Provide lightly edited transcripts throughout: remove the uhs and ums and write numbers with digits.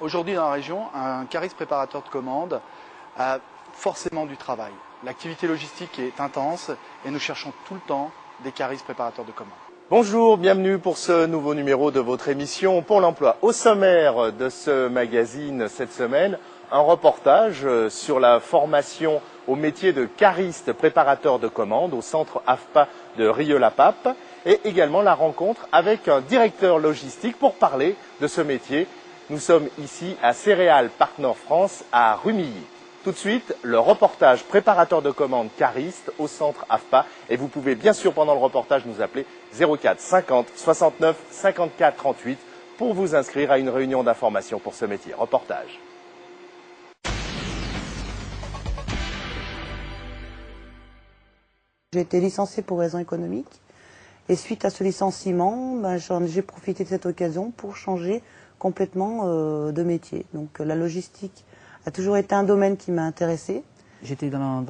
Aujourd'hui dans la région, un cariste préparateur de commandes a forcément du travail. L'activité logistique est intense et nous cherchons tout le temps des caristes préparateurs de commandes. Bonjour, bienvenue pour ce nouveau numéro de votre émission pour l'emploi. Au sommaire de ce magazine cette semaine, un reportage sur la formation au métier de cariste préparateur de commandes au centre AFPA de Rieux-la-Pape et également la rencontre avec un directeur logistique pour parler de ce métier. Nous sommes ici à Céréales Parc Nord France à Rumilly. Tout de suite, le reportage préparateur de commandes cariste au centre AFPA. Et vous pouvez bien sûr pendant le reportage nous appeler 04 50 69 54 38 pour vous inscrire à une réunion d'information pour ce métier. Reportage. J'ai été licenciée pour raisons économiques et suite à ce licenciement, j'ai profité de cette occasion pour changer complètement de métier. Donc la logistique a toujours été un domaine qui m'a intéressée. J'étais dans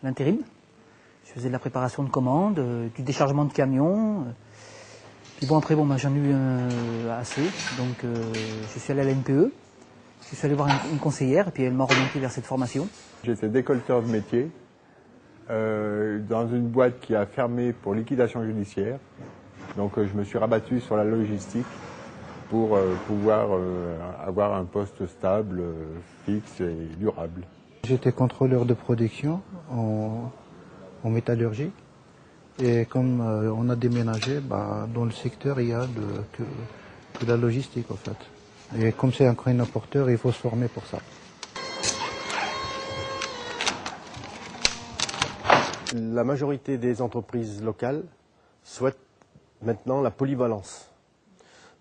l'intérim, je faisais de la préparation de commandes, du déchargement de camions. Puis bon après j'en ai eu assez, donc je suis allé à la NPE, je suis allé voir une conseillère et puis elle m'a orienté vers cette formation. J'étais décolleteur de métier dans une boîte qui a fermé pour liquidation judiciaire. Donc je me suis rabattu sur la logistique pour pouvoir avoir un poste stable, fixe et durable. J'étais contrôleur de production en métallurgie et comme on a déménagé, dans le secteur il y a que la logistique en fait. Et comme c'est un crane porteur, il faut se former pour ça. La majorité des entreprises locales souhaitent maintenant la polyvalence.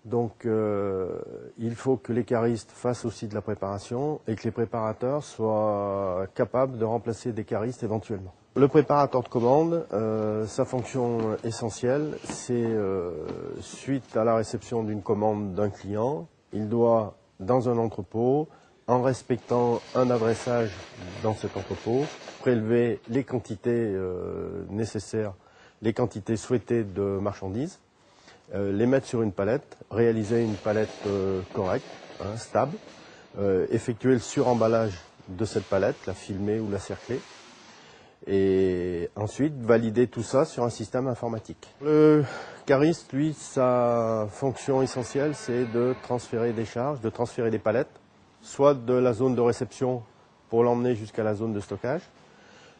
Donc il faut que les caristes fassent aussi de la préparation et que les préparateurs soient capables de remplacer des caristes éventuellement. Le préparateur de commande, sa fonction essentielle, c'est suite à la réception d'une commande d'un client, il doit, dans un entrepôt, en respectant un adressage dans cet entrepôt, prélever les quantités nécessaires, les quantités souhaitées de marchandises, les mettre sur une palette, réaliser une palette correcte, stable, effectuer le suremballage de cette palette, la filmer ou la cercler, et ensuite valider tout ça sur un système informatique. Le cariste, lui, sa fonction essentielle, c'est de transférer des charges, de transférer des palettes, soit de la zone de réception pour l'emmener jusqu'à la zone de stockage,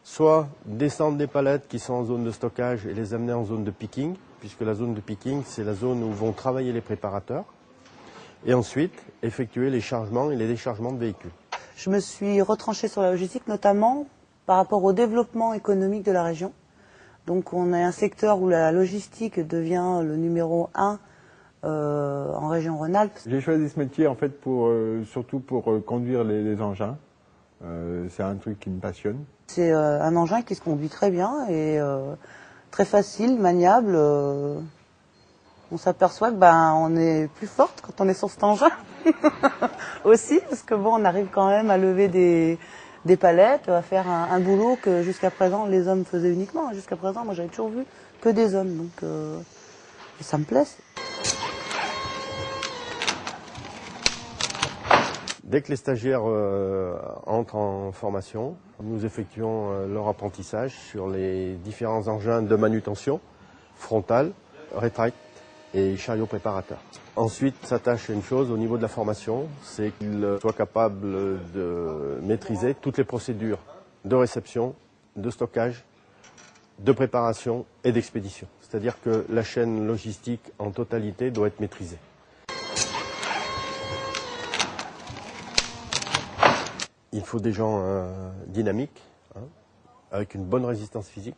soit descendre des palettes qui sont en zone de stockage et les amener en zone de picking, puisque la zone de picking, c'est la zone où vont travailler les préparateurs, et ensuite effectuer les chargements et les déchargements de véhicules. Je me suis retranchée sur la logistique, notamment par rapport au développement économique de la région. Donc on a un secteur où la logistique devient le numéro 1 en région Rhône-Alpes. J'ai choisi ce métier en fait surtout pour conduire les engins. C'est un truc qui me passionne. C'est un engin qui se conduit très bien et très facile, maniable. On s'aperçoit que on est plus forte quand on est sur cet engin aussi, parce que on arrive quand même à lever des palettes, à faire un boulot que jusqu'à présent les hommes faisaient uniquement. Jusqu'à présent, moi j'avais toujours vu que des hommes, donc ça me plaît. Dès que les stagiaires entrent en formation, nous effectuons leur apprentissage sur les différents engins de manutention, frontal, rétracte et chariot préparateur. Ensuite, s'attache à une chose au niveau de la formation, c'est qu'ils soient capables de maîtriser toutes les procédures de réception, de stockage, de préparation et d'expédition. C'est-à-dire que la chaîne logistique en totalité doit être maîtrisée. Il faut des gens dynamiques, avec une bonne résistance physique,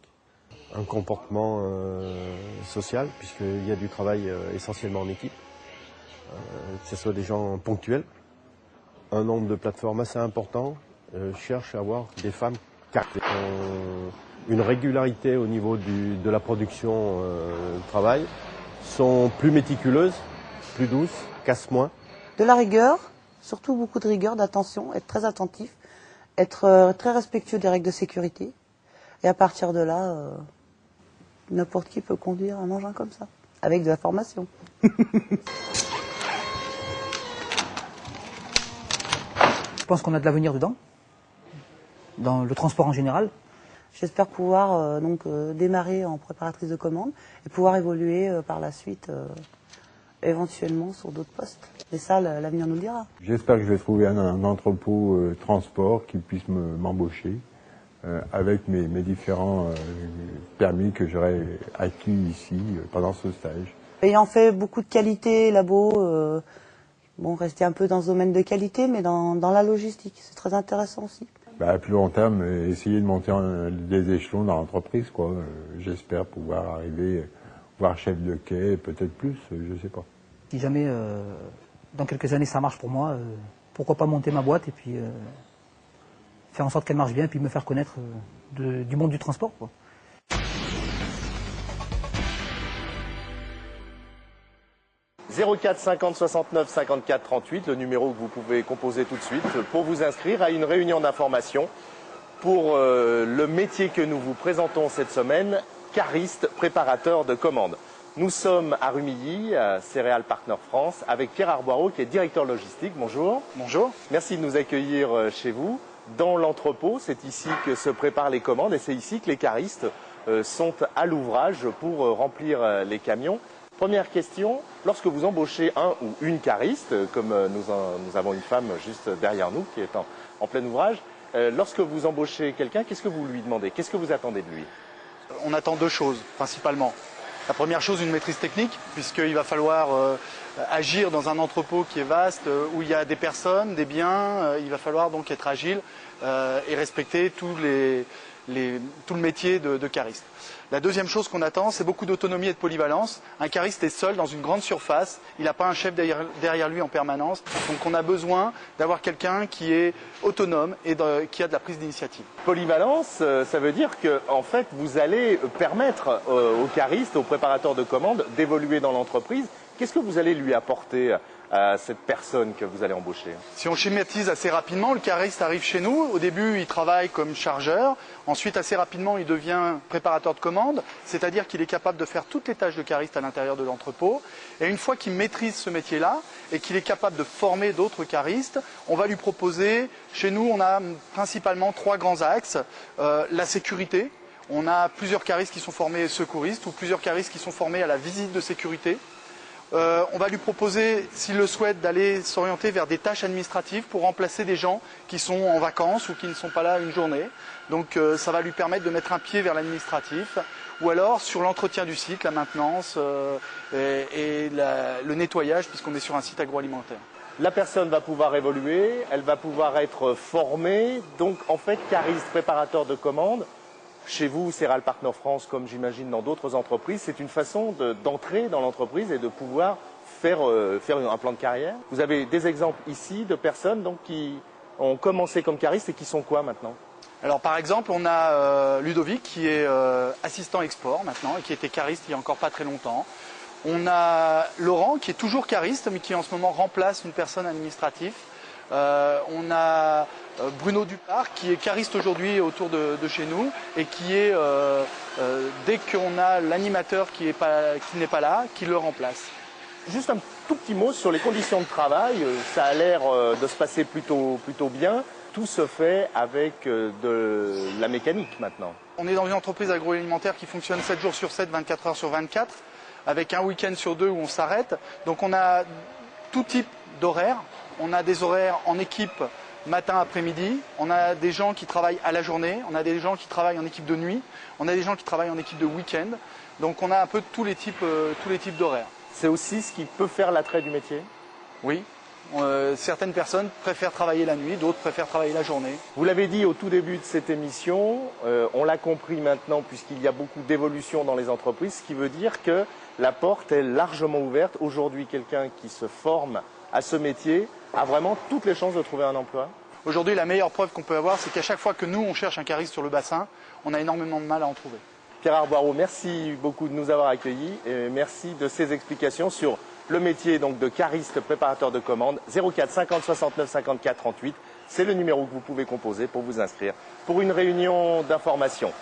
un comportement social, puisqu'il y a du travail essentiellement en équipe, que ce soit des gens ponctuels, un nombre de plateformes assez important, cherche à avoir des femmes qui ont une régularité au niveau de la production de travail, sont plus méticuleuses, plus douces, cassent moins. De la rigueur. Surtout beaucoup de rigueur, d'attention, être très attentif, être très respectueux des règles de sécurité. Et à partir de là, n'importe qui peut conduire un engin comme ça, avec de la formation. Je pense qu'on a de l'avenir dedans, dans le transport en général. J'espère pouvoir démarrer en préparatrice de commande et pouvoir évoluer par la suite éventuellement sur d'autres postes. Et ça, l'avenir nous le dira. J'espère que je vais trouver un entrepôt transport qui puisse m'embaucher avec mes différents permis que j'aurai acquis ici pendant ce stage. Ayant fait beaucoup de qualité, labo, rester un peu dans ce domaine de qualité, mais dans la logistique, c'est très intéressant aussi. À plus long terme, essayer de monter des échelons dans l'entreprise, quoi. J'espère pouvoir arriver, voir chef de quai, peut-être plus, je sais pas. Si jamais, dans quelques années, ça marche pour moi, pourquoi pas monter ma boîte et puis faire en sorte qu'elle marche bien et puis me faire connaître du monde du transport, quoi. « 04 50 69 54 38, le numéro que vous pouvez composer tout de suite pour vous inscrire à une réunion d'information pour le métier que nous vous présentons cette semaine, cariste préparateur de commandes. Nous sommes à Rumilly, à Céréales Partner France, avec Pierre Arboireau qui est directeur logistique. Bonjour. Bonjour. Merci de nous accueillir chez vous. Dans l'entrepôt, c'est ici que se préparent les commandes et c'est ici que les caristes sont à l'ouvrage pour remplir les camions. Première question, lorsque vous embauchez un ou une cariste, comme nous avons une femme juste derrière nous qui est en plein ouvrage, lorsque vous embauchez quelqu'un, qu'est-ce que vous lui demandez? Qu'est-ce que vous attendez de lui? On attend deux choses principalement. La première chose, une maîtrise technique, puisqu'il va falloir agir dans un entrepôt qui est vaste, où il y a des personnes, des biens. Il va falloir donc être agile et respecter tout le métier de cariste. La deuxième chose qu'on attend, c'est beaucoup d'autonomie et de polyvalence. Un cariste est seul dans une grande surface, il n'a pas un chef derrière lui en permanence, donc on a besoin d'avoir quelqu'un qui est autonome et qui a de la prise d'initiative. Polyvalence, ça veut dire que en fait, vous allez permettre aux caristes, aux préparateurs de commandes d'évoluer dans l'entreprise. Qu'est-ce que vous allez lui apporter à cette personne que vous allez embaucher? Si on schématise assez rapidement, le cariste arrive chez nous. Au début, il travaille comme chargeur. Ensuite, assez rapidement, il devient préparateur de commandes, c'est-à-dire qu'il est capable de faire toutes les tâches de cariste à l'intérieur de l'entrepôt. Et une fois qu'il maîtrise ce métier-là et qu'il est capable de former d'autres caristes, on va lui proposer, chez nous, on a principalement trois grands axes. La sécurité. On a plusieurs caristes qui sont formés secouristes ou plusieurs caristes qui sont formés à la visite de sécurité. On va lui proposer, s'il le souhaite, d'aller s'orienter vers des tâches administratives pour remplacer des gens qui sont en vacances ou qui ne sont pas là une journée. Donc ça va lui permettre de mettre un pied vers l'administratif. Ou alors sur l'entretien du site, la maintenance et le nettoyage, puisqu'on est sur un site agroalimentaire. La personne va pouvoir évoluer, elle va pouvoir être formée. Donc en fait, cariste préparateur de commandes, chez vous, Céréales Partner France, comme j'imagine dans d'autres entreprises, c'est une façon d'entrer dans l'entreprise et de pouvoir faire un plan de carrière. Vous avez des exemples ici de personnes donc, qui ont commencé comme caristes et qui sont quoi maintenant? Alors par exemple, on a Ludovic qui est assistant export maintenant et qui était cariste il n'y a encore pas très longtemps. On a Laurent qui est toujours cariste mais qui en ce moment remplace une personne administrative. On a Bruno Dupart qui est cariste aujourd'hui autour de chez nous et qui est, dès qu'on a l'animateur qui n'est pas là, qui le remplace. Juste un tout petit mot sur les conditions de travail. Ça a l'air de se passer plutôt bien. Tout se fait avec de la mécanique maintenant. On est dans une entreprise agroalimentaire qui fonctionne 7 jours sur 7, 24 heures sur 24, avec un week-end sur 2 où on s'arrête. Donc on a tout type d'horaires. On a des horaires en équipe matin, après-midi. On a des gens qui travaillent à la journée. On a des gens qui travaillent en équipe de nuit. On a des gens qui travaillent en équipe de week-end. Donc on a un peu tous les types d'horaires. C'est aussi ce qui peut faire l'attrait du métier? Oui. Certaines personnes préfèrent travailler la nuit, d'autres préfèrent travailler la journée. Vous l'avez dit au tout début de cette émission, on l'a compris maintenant puisqu'il y a beaucoup d'évolution dans les entreprises, ce qui veut dire que la porte est largement ouverte. Aujourd'hui, quelqu'un qui se forme à ce métier a vraiment toutes les chances de trouver un emploi? Aujourd'hui, la meilleure preuve qu'on peut avoir, c'est qu'à chaque fois que nous, on cherche un cariste sur le bassin, on a énormément de mal à en trouver. Pierre Arboireau, merci beaucoup de nous avoir accueillis et merci de ces explications sur le métier donc, de cariste préparateur de commandes. 04 50 69 54 38, c'est le numéro que vous pouvez composer pour vous inscrire pour une réunion d'information.